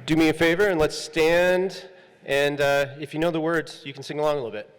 Do me a favor and let's stand, and if you know the words, you can sing along a little bit.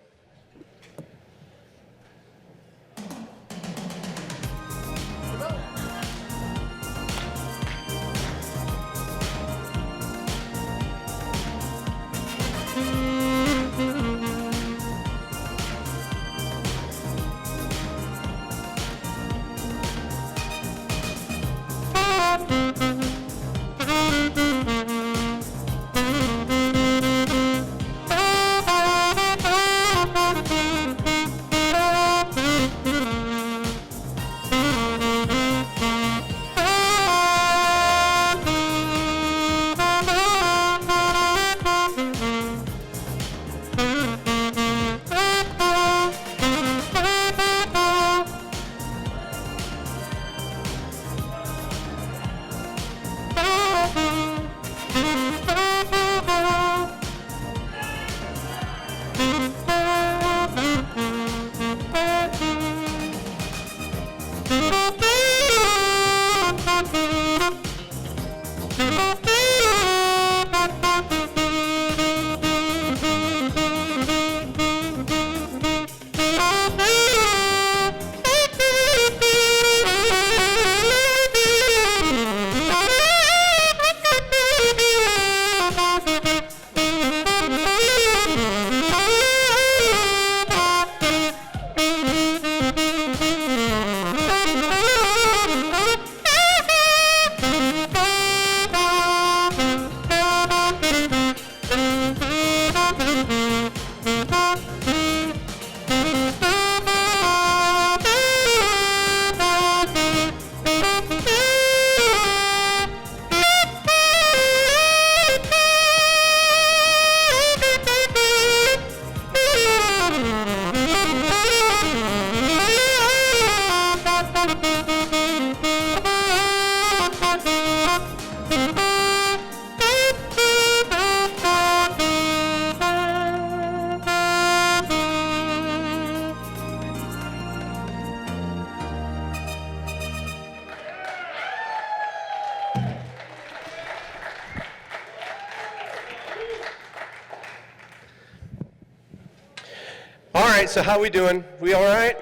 All right, so how we doing? We all right?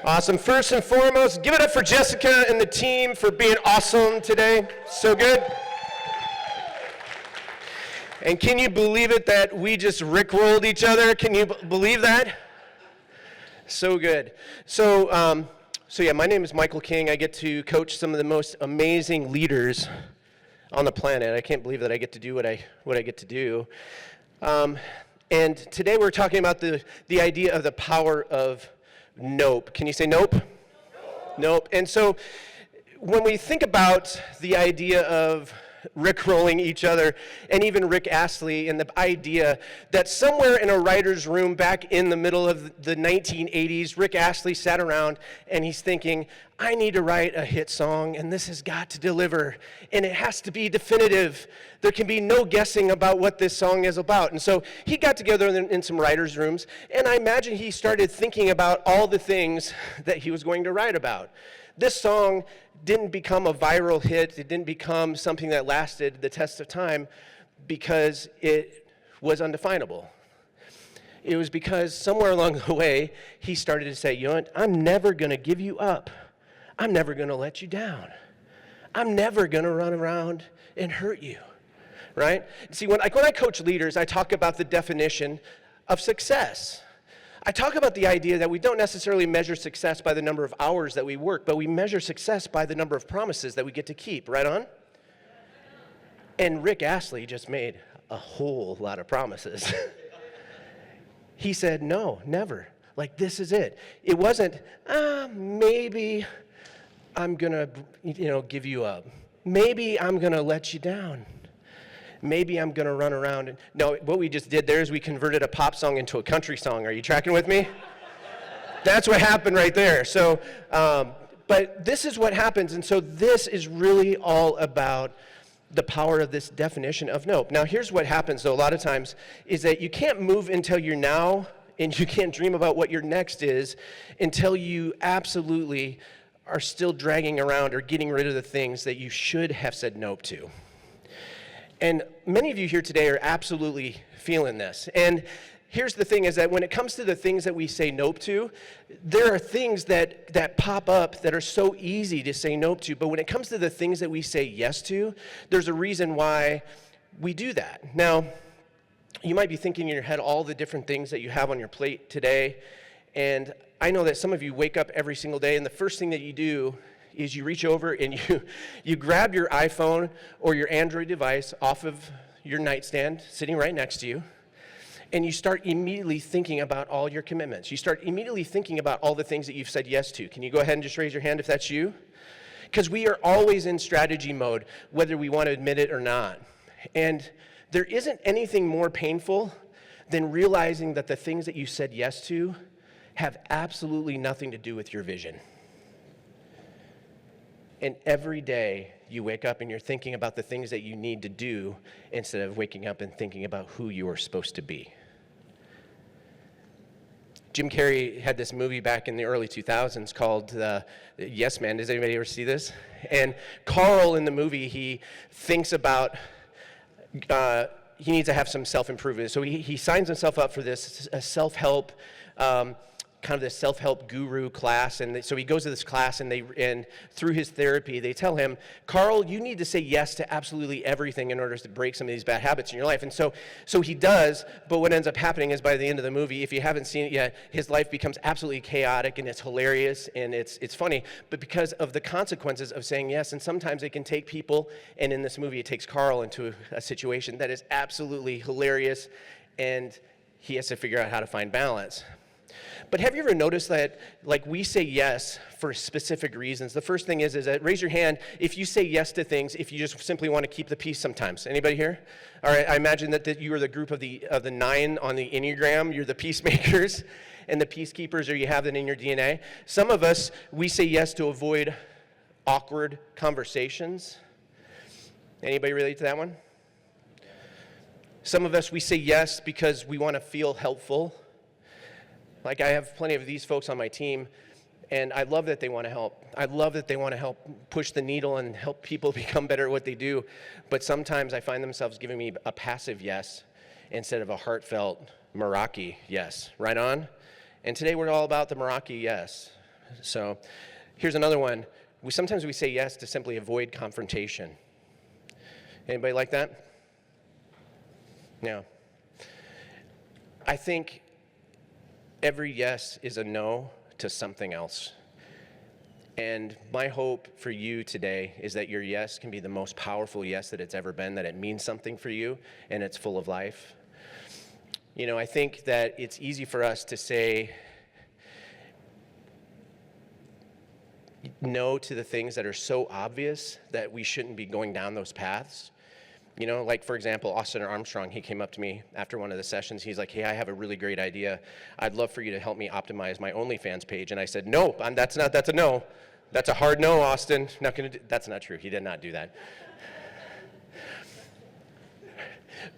Awesome. First and foremost, give it up for Jessica and the team for being awesome today. So good. And can you believe it that we just rickrolled each other? Can you believe that? So good. So yeah, my name is Michael King. I get to coach some of the most amazing leaders on the planet. I can't believe that I get to do what I get to do. And today we're talking about the idea of the power of nope. Can you say nope? Nope. And so when we think about the idea of rickrolling each other, and even Rick Astley, and the idea that somewhere in a writer's room back in the middle of the 1980s, Rick Astley sat around and he's thinking, I need to write a hit song, and this has got to deliver, and it has to be definitive. There can be no guessing about what this song is about. And so he got together in some writers' rooms, and I imagine he started thinking about all the things that he was going to write about. This song didn't become a viral hit. It didn't become something that lasted the test of time because it was undefinable. It was because somewhere along the way, he started to say, you know what, I'm never going to give you up. I'm never going to let you down. I'm never going to run around and hurt you, right? See, when I coach leaders, I talk about the definition of success. I talk about the idea that we don't necessarily measure success by the number of hours that we work, but we measure success by the number of promises that we get to keep, right on? And Rick Astley just made a whole lot of promises. He said, no, never. Like, this is it. It wasn't, maybe I'm going to, give you up. Maybe I'm going to let you down. Maybe I'm going to run around. And no, what we just did there is we converted a pop song into a country song. Are you tracking with me? That's what happened right there. So, but this is what happens. And so this is really all about the power of this definition of nope. Now, here's what happens, though, a lot of times, is that you can't move until you're now, and you can't dream about what your next is until you absolutely are still dragging around or getting rid of the things that you should have said nope to. And many of you here today are absolutely feeling this. And here's the thing is that when it comes to the things that we say nope to, there are things that pop up that are so easy to say nope to. But when it comes to the things that we say yes to, there's a reason why we do that. Now, you might be thinking in your head all the different things that you have on your plate today. And I know that some of you wake up every single day, and the first thing that you do is you reach over and you grab your iPhone or your Android device off of your nightstand sitting right next to you, and you start immediately thinking about all your commitments. You start immediately thinking about all the things that you've said yes to. Can you go ahead and just raise your hand if that's you? Because we are always in strategy mode, whether we want to admit it or not. And there isn't anything more painful than realizing that the things that you said yes to have absolutely nothing to do with your vision. And every day you wake up and you're thinking about the things that you need to do instead of waking up and thinking about who you are supposed to be. Jim Carrey had this movie back in the early 2000s called Yes Man. Does anybody ever see this? And Carl in the movie, he thinks about he needs to have some self-improvement. So he signs himself up for this self-help kind of this self-help guru class, and so he goes to this class, and through his therapy, they tell him, Carl, you need to say yes to absolutely everything in order to break some of these bad habits in your life. And so he does, but what ends up happening is by the end of the movie, if you haven't seen it yet, his life becomes absolutely chaotic, and it's hilarious, and it's funny, but because of the consequences of saying yes, and sometimes it can take people, and in this movie, it takes Carl into a situation that is absolutely hilarious, and he has to figure out how to find balance. But have you ever noticed that, like, we say yes for specific reasons? The first thing is that raise your hand if you say yes to things if you just simply want to keep the peace sometimes. Anybody here? All right, I imagine that you are the group of the 9 on the Enneagram. You're the peacemakers and the peacekeepers, or you have that in your DNA. Some of us, we say yes to avoid awkward conversations. Anybody relate to that one? Some of us, we say yes because we want to feel helpful. Like, I have plenty of these folks on my team, and I love that they want to help. I love that they want to help push the needle and help people become better at what they do. But sometimes I find themselves giving me a passive yes instead of a heartfelt Meraki yes. Right on? And today we're all about the Meraki yes. So here's another one. Sometimes we say yes to simply avoid confrontation. Anybody like that? No. I think every yes is a no to something else. And my hope for you today is that your yes can be the most powerful yes that it's ever been, that it means something for you, and it's full of life. You know, I think that it's easy for us to say no to the things that are so obvious that we shouldn't be going down those paths. You know, like, for example, Austin Armstrong, he came up to me after one of the sessions. He's like, hey, I have a really great idea. I'd love for you to help me optimize my OnlyFans page. And I said, no, that's a no. That's a hard no, Austin. Not gonna do. That's not true. He did not do that.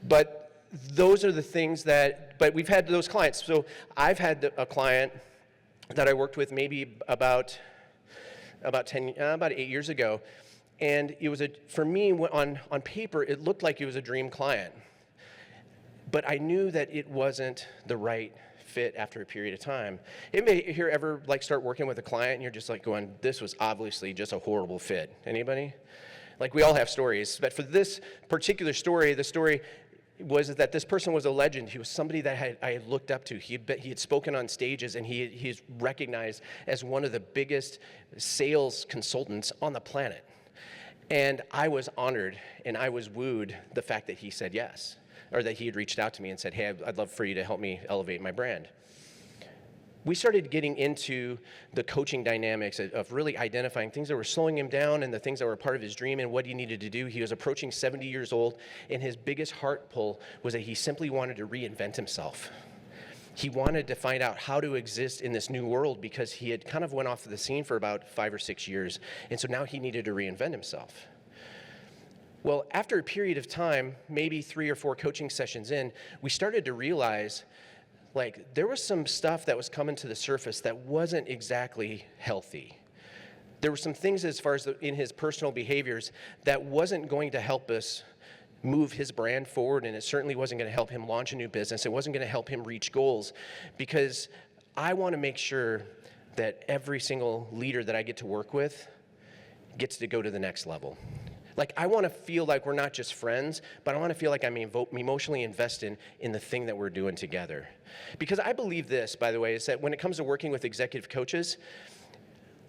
But those are the things but we've had those clients. So I've had a client that I worked with maybe about 8 years ago. And it was for me, on paper, it looked like it was a dream client. But I knew that it wasn't the right fit after a period of time. Anybody here ever start working with a client and you're just like going, this was obviously just a horrible fit? Anybody? Like, we all have stories. But for this particular story, the story was that this person was a legend. He was somebody that I had looked up to. He had spoken on stages, and he's recognized as one of the biggest sales consultants on the planet. And I was honored, and I was wooed the fact that he said yes, or that he had reached out to me and said, hey, I'd love for you to help me elevate my brand. We started getting into the coaching dynamics of really identifying things that were slowing him down and the things that were part of his dream and what he needed to do. He was approaching 70 years old, and his biggest heart pull was that he simply wanted to reinvent himself. He wanted to find out how to exist in this new world because he had kind of went off the scene for about 5 or 6 years, and so now he needed to reinvent himself. Well, after a period of time, maybe 3 or 4 coaching sessions in, we started to realize there was some stuff that was coming to the surface that wasn't exactly healthy. There were some things as far as in his personal behaviors that wasn't going to help us move his brand forward, and it certainly wasn't going to help him launch a new business. It wasn't going to help him reach goals, because I want to make sure that every single leader that I get to work with gets to go to the next level. Like, I want to feel like we're not just friends, but I want to feel like I'm emotionally invested in the thing that we're doing together. Because I believe this, by the way, is that when it comes to working with executive coaches,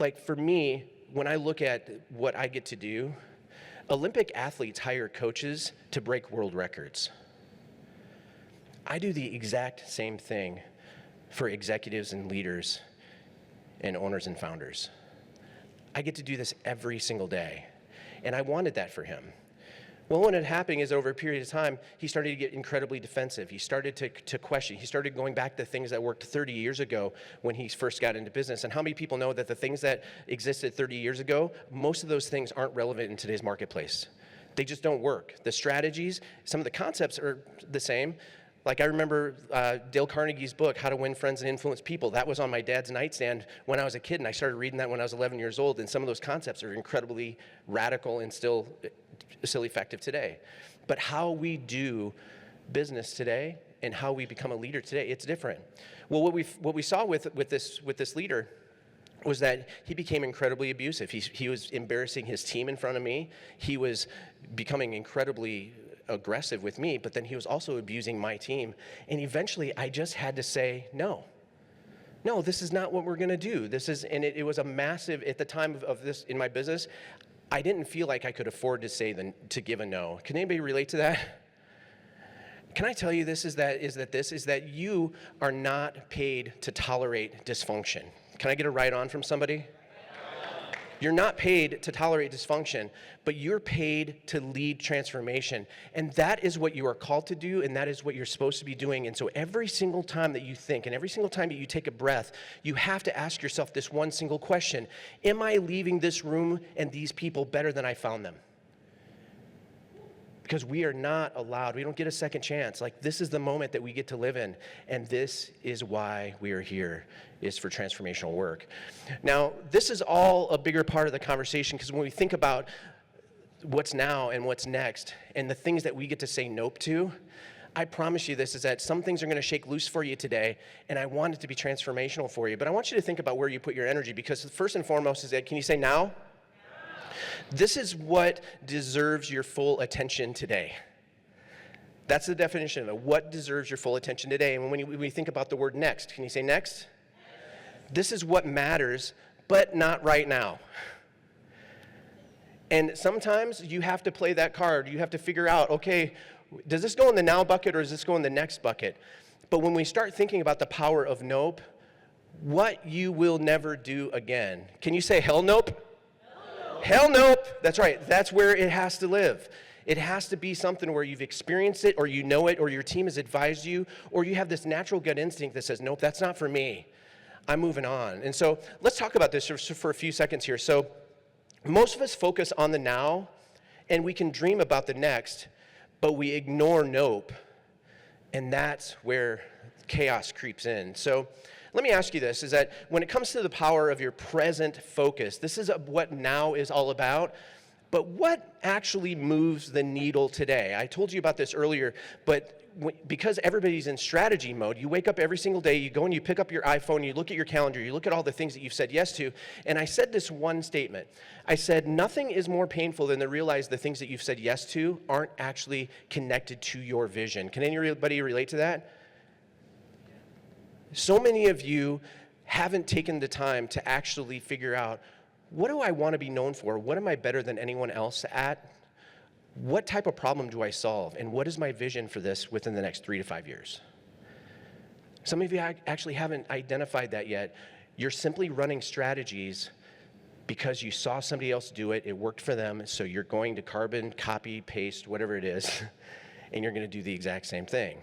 like for me, when I look at what I get to do, Olympic athletes hire coaches to break world records. I do the exact same thing for executives and leaders and owners and founders. I get to do this every single day. And I wanted that for him. Well, what had happened is over a period of time, he started to get incredibly defensive. He started to question. He started going back to things that worked 30 years ago when he first got into business. And how many people know that the things that existed 30 years ago, most of those things aren't relevant in today's marketplace? They just don't work. The strategies, some of the concepts are the same. Like, I remember Dale Carnegie's book, How to Win Friends and Influence People. That was on my dad's nightstand when I was a kid, and I started reading that when I was 11 years old, and some of those concepts are incredibly radical and still effective today. But how we do business today and how we become a leader today, it's different. Well, what we saw with this leader was that he became incredibly abusive. He was embarrassing his team in front of me. He was becoming incredibly aggressive with me, but then he was also abusing my team. And eventually I just had to say, no, this is not what we're going to do. It was a massive, at the time of this in my business, I didn't feel like I could afford to give a no. Can anybody relate to that? Can I tell you this is that you are not paid to tolerate dysfunction. Can I get a right on from somebody? You're not paid to tolerate dysfunction, but you're paid to lead transformation. And that is what you are called to do, and that is what you're supposed to be doing. And so every single time that you think, and every single time that you take a breath, you have to ask yourself this one single question: am I leaving this room and these people better than I found them? Because we are not allowed, we don't get a second chance. Like, this is the moment that we get to live in, and this is why we are here, is for transformational work. Now, this is all a bigger part of the conversation, because when we think about what's now and what's next, and the things that we get to say nope to, I promise you this, is that some things are going to shake loose for you today, and I want it to be transformational for you. But I want you to think about where you put your energy, because first and foremost is that, can you say now? This is what deserves your full attention today. That's the definition of it. What deserves your full attention today? And when we think about the word next, can you say next? This is what matters, but not right now. And sometimes you have to play that card. You have to figure out, okay, does this go in the now bucket or does this go in the next bucket? But when we start thinking about the power of nope, what you will never do again. Can you say hell nope? Hell nope. That's right. That's where it has to live. It has to be something where you've experienced it, or you know it, or your team has advised you, or you have this natural gut instinct that says, nope, that's not for me. I'm moving on. And so let's talk about this for a few seconds here. So most of us focus on the now, and we can dream about the next, but we ignore nope, and that's where chaos creeps in. So let me ask you this, is that when it comes to the power of your present focus, this is what now is all about, but what actually moves the needle today? I told you about this earlier, but because everybody's in strategy mode, you wake up every single day, you go and you pick up your iPhone, you look at your calendar, you look at all the things that you've said yes to, and I said this one statement. I said, nothing is more painful than to realize the things that you've said yes to aren't actually connected to your vision. Can anybody relate to that? So many of you haven't taken the time to actually figure out, what do I want to be known for? What am I better than anyone else at? What type of problem do I solve? And what is my vision for this within the next 3 to 5 years? Some of you actually haven't identified that yet. You're simply running strategies because you saw somebody else do it, it worked for them, so you're going to carbon, copy, paste, whatever it is, and you're going to do the exact same thing.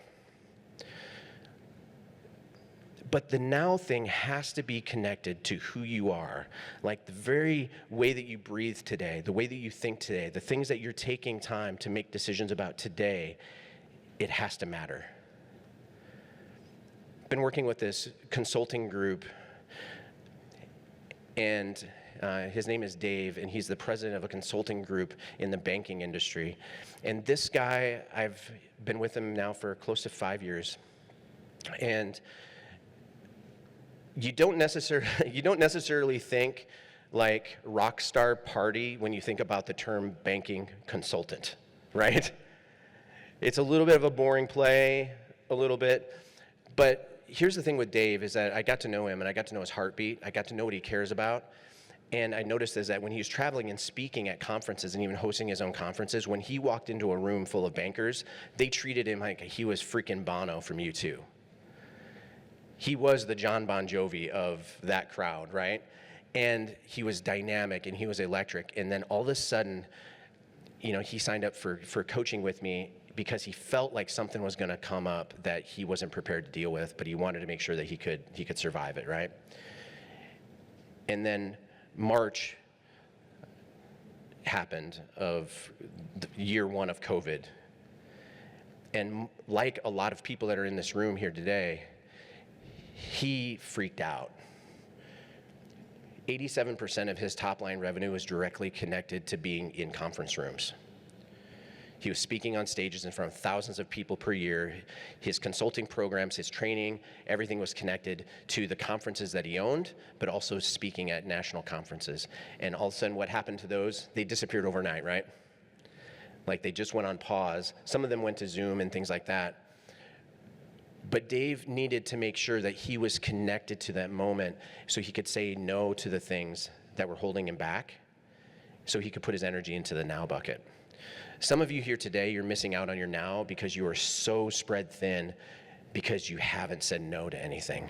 But the now thing has to be connected to who you are. Like the very way that you breathe today, the way that you think today, the things that you're taking time to make decisions about today, it has to matter. I've been working with this consulting group, and His name is Dave, and he's the president of a consulting group in the banking industry. And this guy, I've been with him now for close to 5 years. And you don't necessarily think like rock star party when you think about the term banking consultant, right? It's a little bit of a boring play, a little bit. But here's the thing with Dave is that I got to know him, and I got to know his heartbeat. I got to know what he cares about. And I noticed is that when he was traveling and speaking at conferences and even hosting his own conferences, when he walked into a room full of bankers, they treated him like he was freaking Bono from U2. He was the John Bon Jovi of that crowd, right? And he was dynamic and he was electric. And then all of a sudden, he signed up for coaching with me because he felt like something was going to come up that he wasn't prepared to deal with, but he wanted to make sure that he could survive it, right? And then March happened of year one of COVID. And like a lot of people that are in this room here today, he freaked out. 87% of his top line revenue was directly connected to being in conference rooms. He was speaking on stages in front of thousands of people per year. His consulting programs, his training, everything was connected to the conferences that he owned, but also speaking at national conferences. And all of a sudden, what happened to those? They disappeared overnight, right? Like they just went on pause. Some of them went to Zoom and things like that. But Dave needed to make sure that he was connected to that moment so he could say no to the things that were holding him back, so he could put his energy into the now bucket. Some of you here today, you're missing out on your now because you are so spread thin because you haven't said no to anything.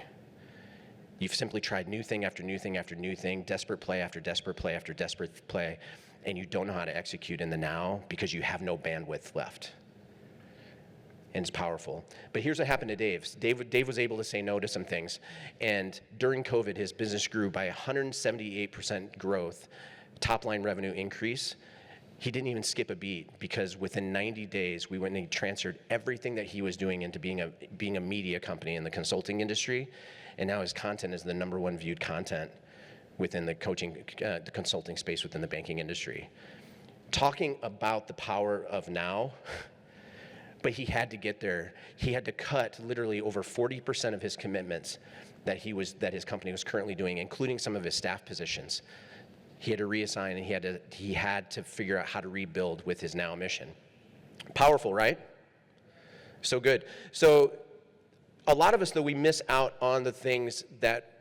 You've simply tried new thing after new thing after new thing, desperate play after desperate play after desperate play, and you don't know how to execute in the now because you have no bandwidth left. And it's powerful. But here's what happened to Dave. Dave was able to say no to some things. And during COVID, his business grew by 178% growth, top line revenue increase. He didn't even skip a beat because within 90 days, we went and he transferred everything that he was doing into being a media company in the consulting industry. And now his content is the number one viewed content within the the consulting space within the banking industry. Talking about the power of now, but he had to get there. He had to cut literally over 40% of his commitments that his company was currently doing, including some of his staff positions. He had to reassign, and he had to figure out how to rebuild with his now mission. Powerful, right? So good. So a lot of us, though, we miss out on the things that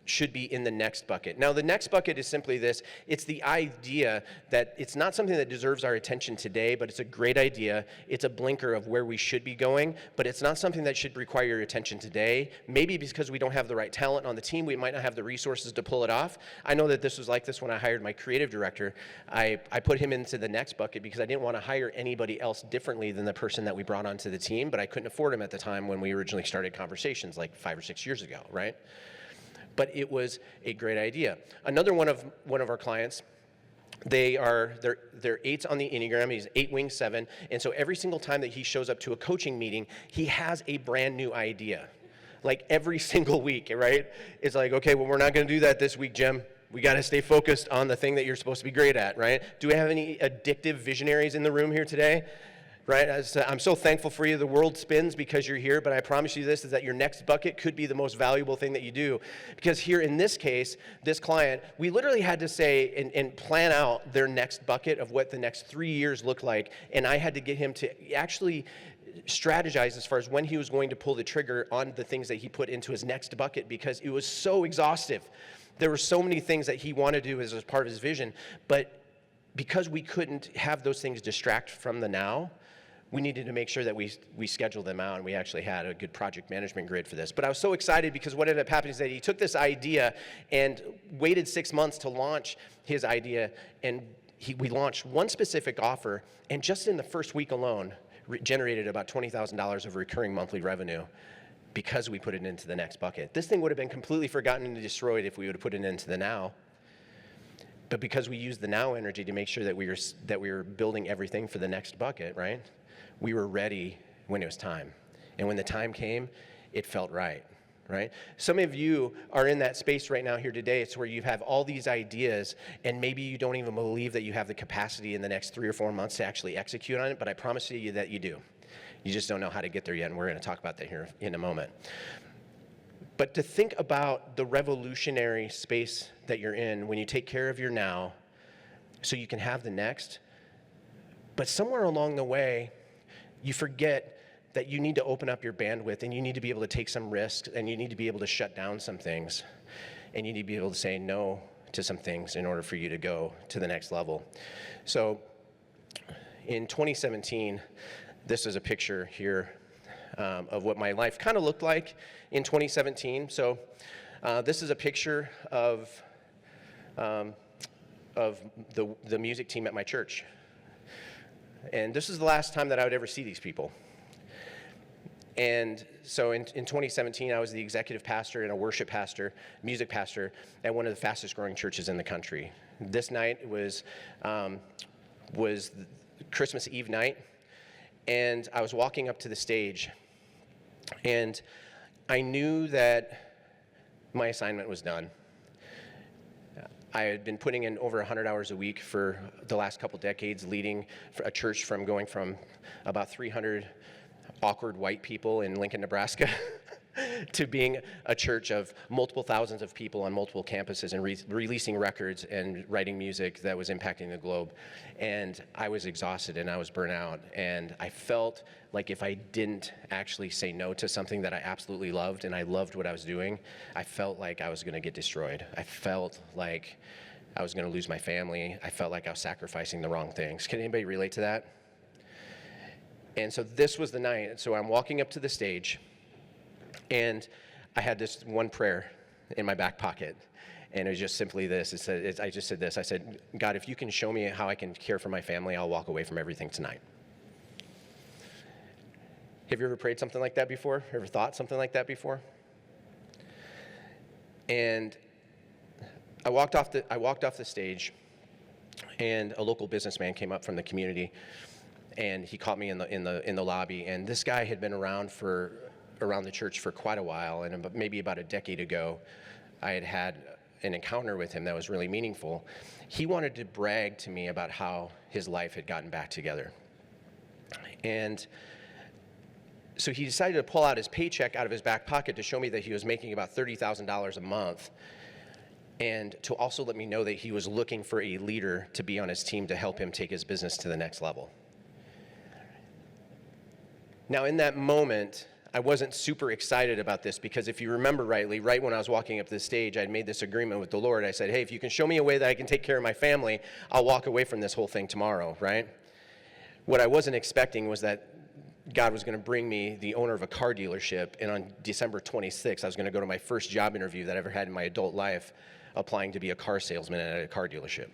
should be in the next bucket. Now, the next bucket is simply this. It's the idea that it's not something that deserves our attention today, but it's a great idea. It's a blinker of where we should be going, but it's not something that should require your attention today. Maybe because we don't have the right talent on the team, we might not have the resources to pull it off. I know that this was like this when I hired my creative director. I put him into the next bucket because I didn't want to hire anybody else differently than the person that we brought onto the team, but I couldn't afford him at the time when we originally started conversations like 5 or 6 years ago, right? But it was a great idea. Another one of our clients, they're 8s on the Enneagram. He's 8 wing 7, and so every single time that he shows up to a coaching meeting, he has a brand new idea, like every single week, right? It's like, okay, well, we're not going to do that this week, Jim. We got to stay focused on the thing that you're supposed to be great at, right? Do we have any addictive visionaries in the room here today? Right? I'm so thankful for you. The world spins because you're here, but I promise you this, is that your next bucket could be the most valuable thing that you do. Because here in this case, this client, we literally had to say and plan out their next bucket of what the next 3 years looked like, and I had to get him to actually strategize as far as when he was going to pull the trigger on the things that he put into his next bucket because it was so exhaustive. There were so many things that he wanted to do as part of his vision, but because we couldn't have those things distract from the now, we needed to make sure that we scheduled them out, and we actually had a good project management grid for this. But I was so excited because what ended up happening is that he took this idea and waited 6 months to launch his idea, and we launched one specific offer, and just in the first week alone, generated about $20,000 of recurring monthly revenue because we put it into the next bucket. This thing would have been completely forgotten and destroyed if we would have put it into the now. But because we used the now energy to make sure that we were building everything for the next bucket, right? We were ready when it was time. And when the time came, it felt right, right? Some of you are in that space right now here today. It's where you have all these ideas, and maybe you don't even believe that you have the capacity in the next 3 or 4 months to actually execute on it, but I promise you that you do. You just don't know how to get there yet, and we're going to talk about that here in a moment. But to think about the revolutionary space that you're in when you take care of your now so you can have the next, but somewhere along the way, you forget that you need to open up your bandwidth, and you need to be able to take some risks, and you need to be able to shut down some things, and you need to be able to say no to some things in order for you to go to the next level. So in 2017, this is a picture here of what my life kind of looked like in 2017. So this is a picture of the music team at my church. And this is the last time that I would ever see these people. And so in 2017, I was the executive pastor and a worship pastor, music pastor, at one of the fastest growing churches in the country. This night was Christmas Eve night, and I was walking up to the stage, and I knew that my assignment was done. I had been putting in over 100 hours a week for the last couple decades, leading a church from going from about 300 awkward white people in Lincoln, Nebraska, to being a church of multiple thousands of people on multiple campuses and releasing records and writing music that was impacting the globe. And I was exhausted and I was burnt out. And I felt like if I didn't actually say no to something that I absolutely loved, and I loved what I was doing, I felt like I was going to get destroyed. I felt like I was going to lose my family. I felt like I was sacrificing the wrong things. Can anybody relate to that? And so this was the night. So I'm walking up to the stage, and I had this one prayer in my back pocket, and it was just simply this. I just said this. I said, God, if you can show me how I can care for my family, I'll walk away from everything tonight. Have you ever prayed something like that before? Ever thought something like that before? And I walked off the stage, and a local businessman came up from the community, and he caught me in the lobby. And this guy had been around the church for quite a while, and maybe about a decade ago, I had an encounter with him that was really meaningful. He wanted to brag to me about how his life had gotten back together. And so he decided to pull out his paycheck out of his back pocket to show me that he was making about $30,000 a month, and to also let me know that he was looking for a leader to be on his team to help him take his business to the next level. Now, in that moment, I wasn't super excited about this, because if you remember rightly, right when I was walking up this stage, I'd made this agreement with the Lord. I said, hey, if you can show me a way that I can take care of my family, I'll walk away from this whole thing tomorrow, right? What I wasn't expecting was that God was going to bring me the owner of a car dealership, and on December 26th, I was going to go to my first job interview that I ever had in my adult life, applying to be a car salesman at a car dealership.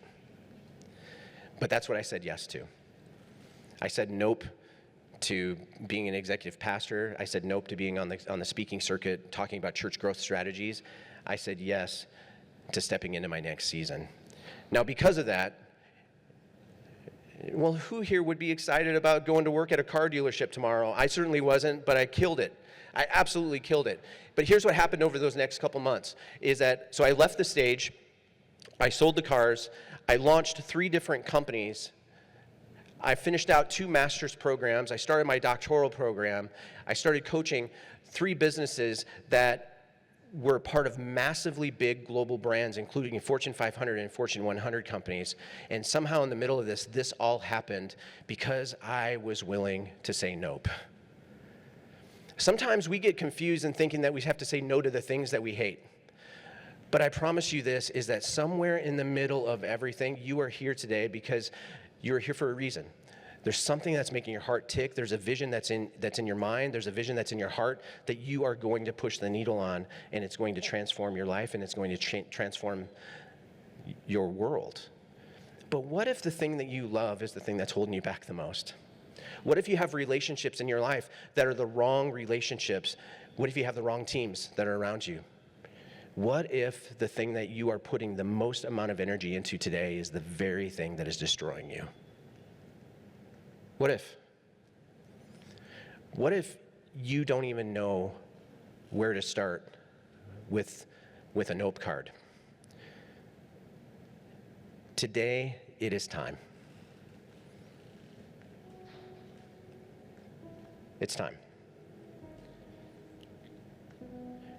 But that's what I said yes to. I said nope to being an executive pastor. I said nope to being on the speaking circuit, talking about church growth strategies. I said yes to stepping into my next season. Now, because of that, well, who here would be excited about going to work at a car dealership tomorrow? I certainly wasn't, but I killed it. I absolutely killed it. But here's what happened over those next couple months, is that, so I left the stage, I sold the cars, I launched 3 different companies, I finished out 2 master's programs, I started my doctoral program, I started coaching 3 businesses that were part of massively big global brands, including Fortune 500 and Fortune 100 companies. And somehow in the middle of this all happened because I was willing to say nope. Sometimes we get confused in thinking that we have to say no to the things that we hate. But I promise you this, is that somewhere in the middle of everything, you are here today because you're here for a reason. There's something that's making your heart tick. There's a vision that's in your mind. There's a vision that's in your heart that you are going to push the needle on, and it's going to transform your life, and it's going to transform your world. But what if the thing that you love is the thing that's holding you back the most? What if you have relationships in your life that are the wrong relationships? What if you have the wrong teams that are around you? What if the thing that you are putting the most amount of energy into today is the very thing that is destroying you? What if? What if you don't even know where to start with a note card. Today, it is time. It's time.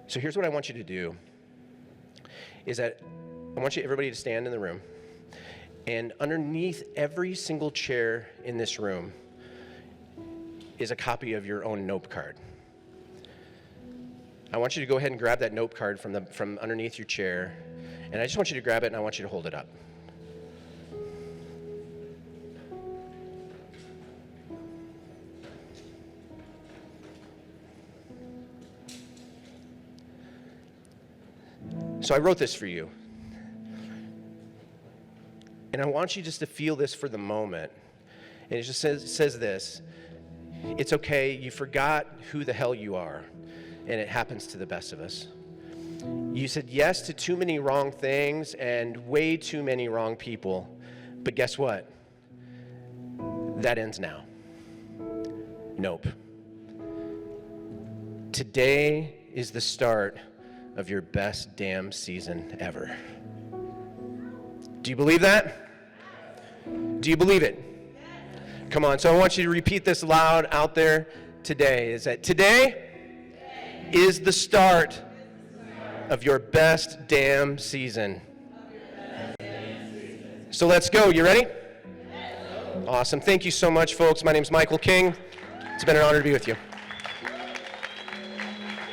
So here's what I want you to do, is that I want everybody to stand in the room, and underneath every single chair in this room is a copy of your own note card. I want you to go ahead and grab that note card from underneath your chair, and I just want you to grab it and I want you to hold it up. So I wrote this for you. And I want you just to feel this for the moment. And it just says this: it's okay, you forgot who the hell you are. And it happens to the best of us. You said yes to too many wrong things and way too many wrong people. But guess what? That ends now. Nope. Today is the start of your best damn season ever. Do you believe that? Do you believe it? Come on, so I want you to repeat this loud out there today. Is that today is the start of your best damn season. So let's go. You ready? Awesome. Thank you so much, folks. My name's Michael King. It's been an honor to be with you.